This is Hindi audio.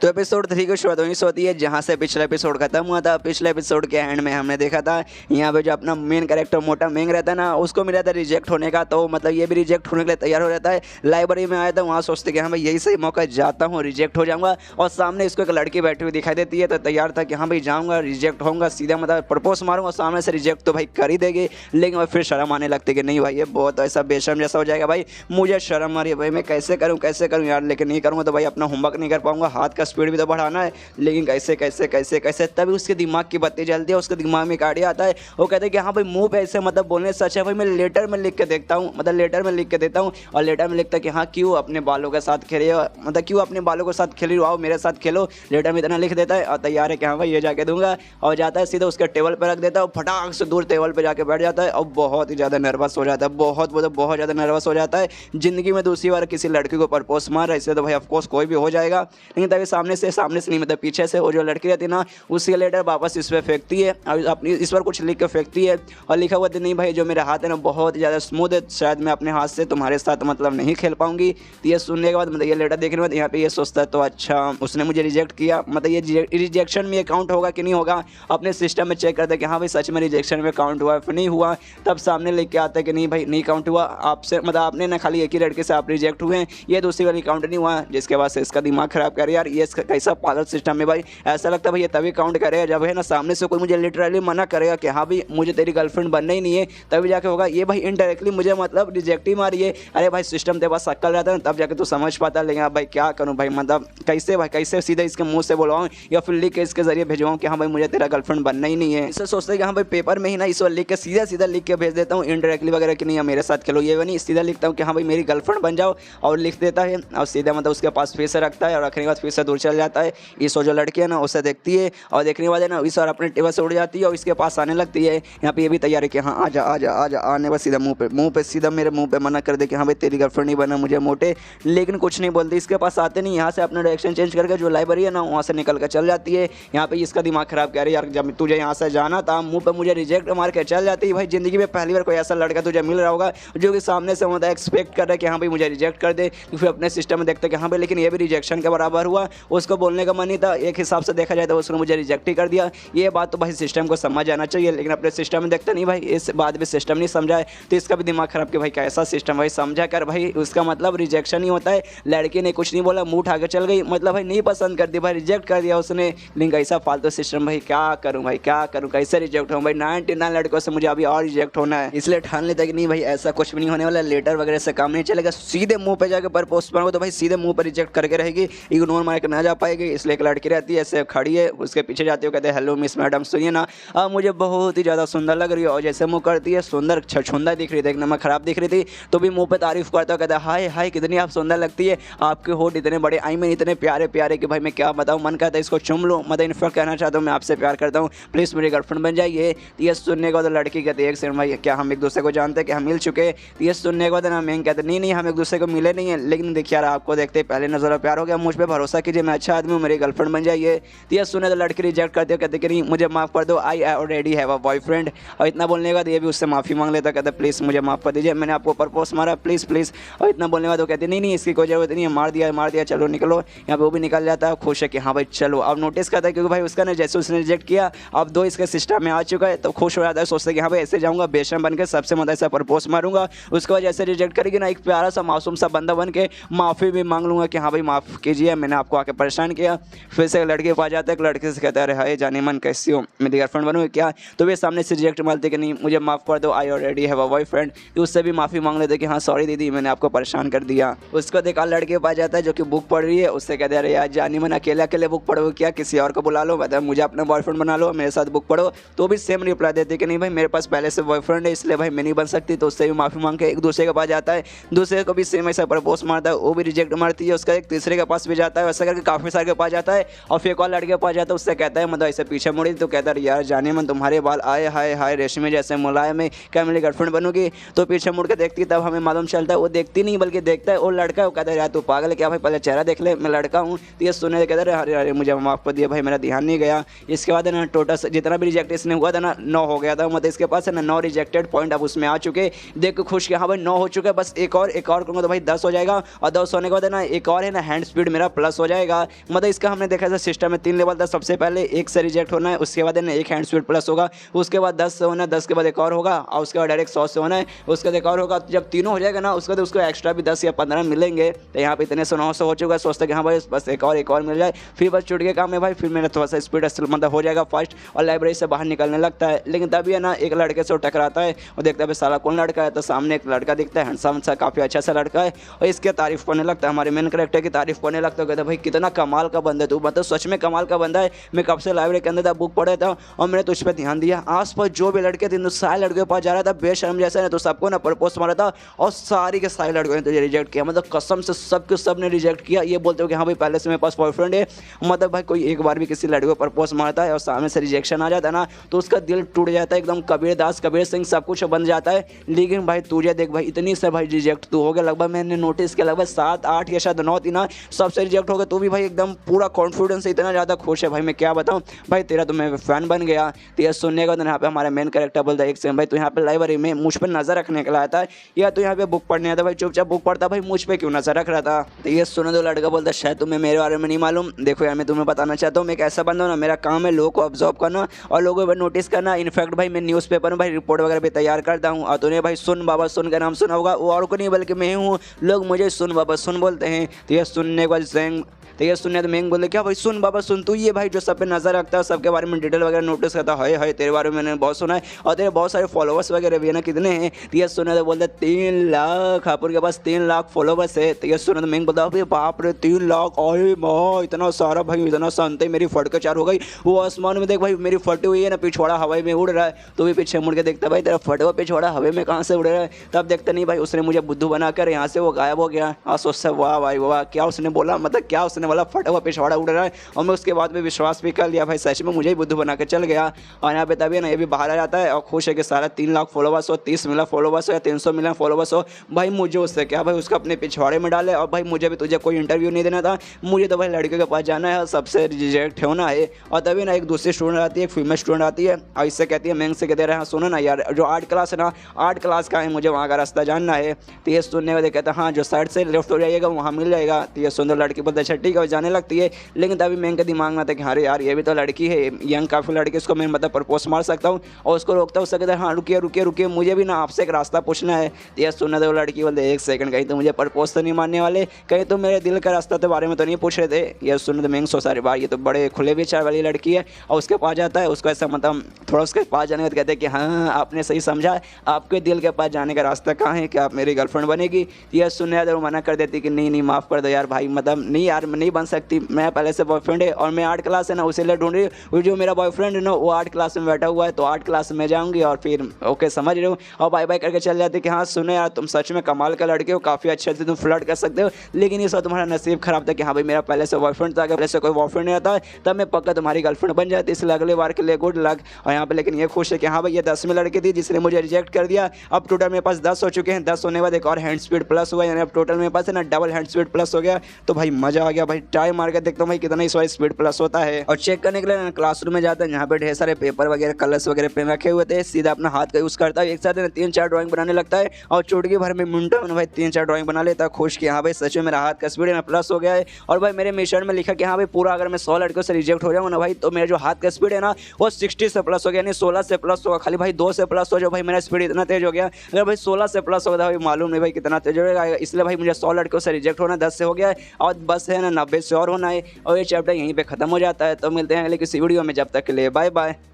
तो एपिसोड 3 की शुरुआत वहीं से होती है जहाँ से पिछला एपिसोड खत्म हुआ था। पिछले एपिसोड के एंड में हमने देखा था यहाँ पे जो अपना मेन कैरेक्टर मोटा मेंग रहता है ना, उसको मिला था रिजेक्ट होने का। तो मतलब ये भी रिजेक्ट होने के लिए तैयार हो जाता है। लाइब्रेरी में आया था, वहाँ सोचते कि हाँ भाई यही सही मौका, जाता हूँ रिजेक्ट हो जाऊँगा। और सामने इसको एक लड़की बैठी हुई दिखाई देती है, तो तैयार था कि हाँ भाई जाऊँगा रिजेक्ट होऊंगा, सीधा मतलब प्रपोज मारूंगा, सामने से रिजेक्ट तो भाई कर ही देगी। लेकिन फिर शर्म आने लगती कि नहीं भाई ये बहुत ऐसा बेशर्म जैसा हो जाएगा, भाई मुझे शर्म आ रही है, भाई मैं कैसे करूँ यार। लेकिन नहीं करूँगा तो भाई अपना होमवर्क नहीं कर पाऊंगा, हाथ का स्पीड भी तो बढ़ाना है। लेकिन कैसे कैसे कैसे कैसे तभी उसके दिमाग की बत्ती जलती है। उसके दिमाग में एक आइडिया आता है। वो कहते हैं कि हाँ भाई मुंह पे ऐसे मतलब बोलने से अच्छा है भाई मैं लेटर में लिख के देखता हूँ, मतलब लेटर में लिख के देता हूँ। और लेटर में लिखता है कि हाँ क्यों अपने बालों के साथ खेले, मतलब क्यों अपने बालों के साथ खेल रही हो, आओ मेरे साथ खेलो। लेटर में इतना लिख देता है और तैयार है कि हाँ भाई ये जाके दूंगा। और जाता है सीधा उसके टेबल पर रख देता है और फटाक से दूर टेबल पर जाके बैठ जाता है। और बहुत ही ज़्यादा नर्वस हो जाता है, बहुत ज़्यादा नर्वस हो जाता है। ज़िंदगी में दूसरी बार किसी लड़की को प्रपोज मार रहा है, इससे तो भाई ऑफकोर्स कोई भी हो जाएगा। लेकिन तभी सामने से नहीं मतलब पीछे से वो जो लड़की रहती है ना, उसकी लेटर वापस इस पर फेंकती है और अपनी इस पर कुछ लिख कर फेंकती है। और लिखा हुआ नहीं भाई जो मेरा हाथ है ना बहुत ज़्यादा स्मूथ है, शायद मैं अपने हाथ से तुम्हारे साथ मतलब नहीं खेल पाऊंगी। तो ये सुनने के बाद मतलब ये लेटर देखने के बाद यहाँ पे ये सोचता है तो अच्छा उसने मुझे रिजेक्ट किया, मतलब ये रिजेक्शन में काउंट होगा कि नहीं होगा। अपने सिस्टम में चेक करते कि हाँ भाई सच में रिजेक्शन में काउंट हुआ फिर नहीं हुआ। तब सामने लेके आता है कि नहीं भाई नहीं काउंट हुआ, आपसे मतलब आपने ना खाली एक ही लड़के से आप रिजेक्ट हुए हैं, ये दूसरी वाली काउंट नहीं हुआ। जिसके बाद से इसका दिमाग खराब कर यार ये कैसा पागल सिस्टम है भाई। ऐसा लगता है भाई ये तभी काउंट करेगा जब है ना सामने से कोई मुझे लिटरली मना करेगा कि हाँ भाई मुझे तेरी गर्लफ्रेंड बनना ही नहीं है, तभी जाके होगा। ये भाई इनडायरेक्टली मुझे मतलब रिजेक्ट ही मारी है। अरे भाई सिस्टम तेरे पास शक्ल रहता है तब जाके तू समझ पाता है। लेकिन भाई क्या करूँ भाई, मतलब कैसे सीधे इसके मुंह से बोलवाऊँ या फिर लिख के इसके जरिए भेजवाऊँ कि हाँ भाई मुझे तेरा गर्लफ्रेंड बनना ही नहीं है। इससे सोचते हैं कि हाँ भाई पेपर में ही ना इस बार लिख के सीधा लिख के भेज देता हूँ इनडायरेक्टली वगैरह कि नहीं मेरे साथ खेलो, ये नहीं सीधा लिखता हूँ कि हाँ भाई मेरी गर्लफ्रेंड बन जाओ और लिख देता है। और सीधा मतलब उसके पास फिर से रखता है और रखने के बाद फिर से दूर चल जाता है। इस जो लड़की है ना उसे देखती है और देखने के बाद है ना इस बार अपने टेबल से उड़ जाती है और इसके पास आने लगती है। यहाँ पे ये भी तैयार है कि हाँ आजा आजा आजा, आने पर सीधा मुंह पे सीधा मेरे मुंह पे मना कर दे कि हाँ भाई तेरी गर्लफ्रेंड नहीं बना मुझे मोटे। लेकिन कुछ नहीं बोलती, इसके पास आते नहीं, यहाँ से अपना डायरेक्शन चेंज करके जो लाइब्रेरी है ना वहाँ से निकल कर चल जाती है। यहाँ पे इसका दिमाग खराब कर रही है यार, जब तुझे यहाँ से जाना था मुंह पे मुझे रिजेक्ट मार के चल जाती है। भाई जिंदगी में पहली बार कोई ऐसा लड़का तुझे मिल रहा होगा जो कि सामने से मतलब एक्सपेक्ट कर रहा है कि हाँ भाई मुझे रिजेक्ट कर दे। फिर अपने सिस्टम में देखते कि हाँ भाई लेकिन ये भी रिजेक्शन के बराबर हुआ, उसको बोलने का मन नहीं था। एक हिसाब से देखा जाए तो उसने मुझे रिजेक्ट ही कर दिया। ये बात तो भाई सिस्टम को समझ आना चाहिए, लेकिन अपने सिस्टम में देखते नहीं भाई, इस बात भी सिस्टम नहीं समझाए तो इसका भी दिमाग खराब कि भाई कैसा सिस्टम भाई समझा कर भाई। उसका मतलब रिजेक्शन ही होता है। लड़की ने कुछ नहीं बोला, मुंह उठा के चल गई, मतलब भाई नहीं पसंद कर दी भाई, रिजेक्ट कर दिया उसने। लेकिन ऐसा फालतू सिस्टम भाई क्या करूँ भाई क्या करूँ, कैसे रिजेक्ट हूँ भाई। 99 लड़कों से मुझे अभी और रिजेक्ट होना है, इसलिए ठान लेता कि नहीं भाई ऐसा कुछ भी नहीं होने वाला, लेटर वगैरह से काम नहीं चलेगा। सीधे मुंह पे जाकर प्रपोज करूंगा तो भाई सीधे मुंह पर रिजेक्ट करके रहेगी, इग्नोर मार के ना जा पाएगी। इसलिए एक लड़की रहती है ऐसे खड़ी है, उसके पीछे जाते हो कहते हैं हेलो मिस मैडम सुनिए ना अब मुझे बहुत ही ज़्यादा सुंदर लग रही है। और जैसे मुँह करती है सुंदर छछुंदा दिख रही थी, देखने में खराब दिख रही थी तो भी मुँह पे तारीफ करता हो, कहता है हाय हाय कितनी आप सुंदर लगती है, आपके होठ इतने बड़े, आई मीन इतने प्यारे प्यारे कि भाई मैं क्या बताऊँ, मन कहता है इसको चुम लूँ। मतलब इनफैक्ट कहना चाहता हूँ मैं आपसे प्यार करता हूँ, प्लीज़ मेरी गर्लफ्रेंड बन जाइए। तो ये सुनने के बाद लड़की कहती है एक सेकंड भाई क्या हम एक दूसरे को जानते हैं कि हम मिल चुके। तो ये सुनने के बाद ना मैं कहते नहीं हम एक दूसरे को मिले नहीं है, लेकिन देखिए यार आपको देखते पहले नजर प्यार हो गया, मुझ पर भरोसा कीजिए मैं अच्छा आदमी हूँ, मेरी गर्लफ्रेंड बन जाइए। तो ये सुने तो लड़की रिजेक्ट करते हो, कहते कि नहीं मुझे माफ़ कर दो, I already have a boyfriend. और इतना बोलने के बाद ये भी उससे माफ़ी मांग लेता, कहते प्लीज़ मुझे माफ़ कर दीजिए, मैंने आपको प्रपोज मारा प्लीज़ प्लीज़। और इतना बोलने के बाद वो कहते नहीं इसकी कोई जरूरत नहीं है, मार दिया चलो निकलो। यहाँ पे वो भी निकल जाता है, खुश है कि हाँ भाई चलो। अब नोटिस करता है क्योंकि भाई उसका ना जैसे उसने रिजेक्ट किया अब 2 इसके सिस्टम में आ चुका है, तो खुश हो जाता है, सोचता है कि हाँ भाई ऐसे जाऊँगा बेशरम बन के सबसे मतलब ऐसा प्रपोज मारूंगा। उसके बाद जैसे रिजेक्ट करेगी ना एक प्यारा सा मासूम सा बंदा बन के माफ़ी भी मांग लूँगा कि हाँ भाई माफ़ कीजिए मैंने आपको आके परेशान किया। फिर से लड़के के पास जाता है, एक लड़के से कहता है अरे हाय जाने मन कैसी हो, मेरी गर्लफ्रेंड बनूँ क्या। तो वे सामने से रिजेक्ट मारते कि नहीं मुझे माफ़ कर दो, I already have a boyfriend. तो उससे भी माफ़ी मांग लेते कि हाँ सॉरी दीदी मैंने आपको परेशान कर दिया। उसको देखा लड़के के पास जाता है जो कि बुक पढ़ रही है, उससे कहते हैं अरे यार जाने मन अकेले बुक पढ़ो क्या, किसी और को बुला लो, मतलब मुझे अपना बॉयफ्रेंड बना लो मेरे साथ बुक पढ़ो। तो भी सेम रिप्लाई देते कि नहीं भाई मेरे पास पहले से बॉयफ्रेंड है इसलिए भाई मैं नहीं बन सकती। तो उससे भी माफ़ी मांग के एक दूसरे के पास जाता है, दूसरे को भी सेम ऐसा प्रपोज मारता है, वो भी रिजेक्ट मारती है। उसका एक तीसरे के पास भी जाता है, वैसा करके काफ़ी सारे के पास जाता है। और फिर एक और लड़के के पास जाता है, उससे कहता है मतलब ऐसे पीछे मुड़ी तो कहता है यार जाने मन तुम्हारे बाल आए हाय हाय रेशमी जैसे मुलायम है, क्या मेरी गर्लफ्रेंड बनोगी। तो पीछे मुड़ के देखती तब हमें मालूम चलता है वो देखती नहीं बल्कि देखता है वो लड़का। वो कहता है यार तू पागल है क्या भाई, पहले चेहरा देख ले मैं लड़का हूँ। तो ये सुनने कहता है अरे अरे मुझे माफ़ कर दिया भाई मेरा ध्यान नहीं गया। इसके बाद है ना टोटल जितना भी रिजेक्ट इसने हुआ था ना 9 हो गया था, मतलब इसके पास है ना 9 रिजेक्टेड पॉइंट अब उसमें आ चुके। देख के खुश कि हाँ भाई 9 हो चुके, बस एक और करूँगा तो भाई 10 हो जाएगा। और 10 होने के बाद है ना एक और है ना हैंड स्पीड मेरा प्लस हो जाएगा। जाएगा। मतलब इसका हमने देखा था सिस्टम में 3 लेवल था। सबसे पहले 1 से रिजेक्ट होना है, उसके बाद है 1 हैंड स्पीड प्लस होगा, उसके बाद 10 से होना है, 10 के बाद एक और होगा और उसके बाद डायरेक्ट 100 से होना है, उसके बाद एक और होगा। जब तीनों हो जाएगा ना उसके बाद उसको एक्स्ट्रा भी 10 या 15 मिलेंगे। तो यहाँ पे इतने से 900 हो चुका है। सोचते कि हाँ भाई बस एक और मिल जाए, फिर बस छूट के काम है भाई। फिर मेरा थोड़ा सा स्पीड मतलब हो जाएगा फास्ट और लाइब्रेरी से बाहर निकलने लगता है। लेकिन तभी है ना एक लड़के से टकराता है और देखता है साला कौन लड़का है। तो सामने एक लड़का दिखता है, हैंडसम सा, काफ़ी अच्छा सा लड़का है और इसकी तारीफ करने लगता है, हमारे मेन कैरेक्टर की तारीफ करने लगता है। कहता है भाई कितना कमाल का बंदा है तू, मतलब सच में कमाल का बंदा है। मैं कब से लाइब्रेरी के अंदर था, बुक पढ़ा था और मैंने तुझ पर ध्यान दिया। आस पास जो भी लड़के थे सारे लड़के के पास जा रहा था बेशर्म जैसा है, तो सबको ना प्रपोज मारा था और सारी के सारे लड़कों ने तुझे रिजेक्ट किया। मतलब कसम से सबके सब ने रिजेक्ट किया। ये बोलते हो कि हाँ भाई पहले से मेरे पास बॉयफ्रेंड है। मतलब भाई कोई एक बार भी किसी लड़के को प्रपोज मारता है और सामने से रिजेक्शन आ जाता है ना तो उसका दिल टूट जाता है एकदम। कबीर दास कबीर सिंह सब कुछ बन जाता है। लेकिन भाई तुझे देख भाई इतनी से भाई रिजेक्ट तू हो गया, लगभग मैंने नोटिस किया लगभग 7 8 या शायद 9 तीन सबसे रिजेक्ट हो गया। तू भी भाई एकदम पूरा कॉन्फिडेंस से इतना ज़्यादा खुश है भाई, मैं क्या बताऊँ भाई। तेरा तो मैं फैन बन गया। तो ये सुनने का तो यहाँ पे हमारा मेन कैरेक्टर बोलता है एक सेकंड भाई तू यहाँ पे लाइब्रेरी में मुझ पर नजर रखने के लिए आता है या तो यहाँ पे बुक पढ़ने आता भाई, चुपचाप बुक पढ़ता भाई, मुझ पे क्यों नजर रख रहा था। तो ये सुनो तो लड़का बोलता शायद तुम्हें मेरे बारे में नहीं मालूम। देखो यार मैं तुम्हें बताना चाहता हूँ, मैं एक ऐसा बंदा हूँ ना, मेरा काम है लोगों को ऑब्जर्व करना और लोगों पर नोटिस करना। इनफैक्ट भाई मैं न्यूज़पेपर में भाई रिपोर्ट वगैरह भी तैयार करता हूँ। और तूने भाई सुन बाबा सुन का नाम सुना होगा, वो और को नहीं बल्कि मैं हूँ, लोग मुझे सुन बाबा सुन बोलते हैं। तो ये सुनने के बाद तो ये सुनने तो मैं बोले क्या भाई सुन बाबा सुन, तू ये भाई जो सब पे नजर रखता है, सबके बारे में डिटेल वगैरह नोटिस करता है, हाय तेरे बारे में मैंने बहुत सुना है और तेरे बहुत सारे फॉलोवर्स वगैरह भी है ना, कितने हैं। तो ये सुने तो बोलते 3 लाख, हापुर के पास 3 लाख फॉलोवर्स है। तो ये सुने तो मैं बोलता भाई बाप रे 3 लाख, अरे माँ इतना सारा भाई, इतना सुनते मेरी फटके चार हो गई। वो आसमान में देख भाई मेरी फटी हुई है ना, पिछवाड़ा हवाई में उड़ रहा है। तो भी पीछे मुड़ के देखता भाई तेरा फटा हुआ पिछवाड़ा हवा में कहाँ से उड़ रहा है। तब देखते नहीं भाई उसने मुझे बुद्धू बनाकर यहाँ से वो गायब हो गया। और सोचता वाह भाई वाह क्या उसने बोला, मतलब क्या उसने बोला फटा हुआ पिछवाड़ा उड़ रहा है। और मैं उसके बाद में विश्वास भी कर लिया भाई सच में मुझे ही बुद्धू बना के चल गया। और यहाँ पे तभी ना ये भी बाहर आ जाता है और खुश है कि सारा 3 लाख फॉलोवर्स हो, 30 मिलियन फॉलोवर्स हो या 300 मिलियन फॉलोवर्स हो, भाई मुझे उससे क्या भाई उसको अपने पिछवाड़े में डाले। और भाई मुझे भी तुझे कोई इंटरव्यू नहीं देना था, मुझे तो भाई लड़के के पास जाना है, सबसे रिजेक्ट होना है। और तभी ना एक दूसरी स्टूडेंट आती है, एक फीमेल स्टूडेंट आती है और इससे कहती है मैंग से कहते रहे हाँ सुनो ना यार जो आर्ट क्लास है ना, आर्ट क्लास का है, मुझे वहाँ का रास्ता जानना है। तो ये सुनने वाले कहता है हाँ जो साइड से लेफ्ट हो जाइएगा वहाँ मिल जाएगा। तो ये सुंदर लड़की बोलते अच्छा ठीक है जाने लगती है। लेकिन तभी मैंग के दिमाग में आता है कि अरे यार ये भी तो लड़की है, यंग काफ़ी लड़की, इसको मैं मतलब प्रपोज मार सकता हूँ। और उसको रोकता हूँ, उससे कहता है हाँ रुकिए रुकिए रुकिए मुझे भी ना आपसे एक रास्ता पूछना है। तो यह सुनना था वो लड़की बोलते एक सेकंड कहीं तो मुझे प्रपोज तो नहीं मानने वाले, कहीं तो मेरे दिल का रास्ता के बारे में तो नहीं पूछ रहे थे। यह सुनने तो मैंग सो सारी बार ये तो बड़े खुले विचार वाली लड़की है। और उसके पास जाता है, उसको ऐसा मतलब थोड़ा उसके पास जाने के बाद कहते हैं कि हाँ आपने सही समझा, आपके दिल के पास जाने का रास्ता कहाँ है, कि आप मेरी गर्लफ्रेंड बनेगी। यह सुनने तो वो मना कर देती कि नहीं नहीं माफ़ कर दो यार भाई, मतलब नहीं यार नहीं बन सकती, मैं पहले से बॉयफ्रेंड है और मैं आर्ट क्लास है ना उसे ले ढूंढ रही हूँ। जो मेरा बॉयफ्रेंड है ना वो आर्ट क्लास में बैठा हुआ है, तो आर्ट क्लास में जाऊँगी और फिर ओके समझ रहे हो और बाय बाय करके चल जाते कि हाँ सुनो यार तुम सच में कमाल का लड़के हो, काफ़ी अच्छे से तुम फ्लर्ट कर सकते हो। लेकिन इस बार तुम्हारा नसीब खराब था कि हाँ भाई मेरा पहले से बॉयफ्रेंड था, अगर पहले से कोई बॉयफ्रेंड नहीं आता तब मैं पक्का तुम्हारी गर्लफ्रेंड बन जाती, इसलिए अगले बार के लिए गुड लक। और यहाँ पे लेकिन ये खुश है कि हाँ भाई ये 10वीं लड़की थी जिसने मुझे रिजेक्ट कर दिया। अब टोटल मेरे पास 10 हो चुके हैं, 10 होने के बाद एक और हैंड स्पीड प्लस हुआ, यानी अब टोटल मेरे पास है ना डबल हैंड स्पीड प्लस हो गया। तो भाई मजा आ गया भाई, ट्राई मार के देखता हूँ भाई कितना इस बार स्पीड प्लस होता है। और चेक करने के लिए क्लासरूम में जाता है, यहाँ पे ढेर सारे पेपर वगैरह कलर्स वगैरह पेन रखे हुए थे, सीधा अपना हाथ का यूज़ करता है, एक साथ 3-4 ड्राइंग बनाने लगता है और चुटकी भर में मिनटों में भाई 3-4 ड्राइंग बना लेता है। खुश कि हाँ भाई सच में मेरा हाथ का स्पीड है ना प्लस हो गया है। और भाई मेरे मिशन में लिखा कि हाँ भाई पूरा अगर मैं 100 लड़कियों से रिजेक्ट हो जाऊँ ना भाई तो मेरा जो हाथ का स्पीड है ना वो 60 से प्लस हो गया, यानी 16 से प्लस होगा, खाली भाई 2 से प्लस हो जाओ भाई मेरा स्पीड इतना तेज हो गया। अगर भाई 16 से प्लस होगा भाई मालूम नहीं भाई कितना तेज होगा, इसलिए भाई मुझे 100 लड़कियों से रिजेक्ट होना 10 से हो गया है और बस है ना 90 से और होना है। और ये चैप्टर यहीं पे खत्म हो जाता है। तो मिलते हैं अगले किसी वीडियो में, जब तक के लिए बाय बाय।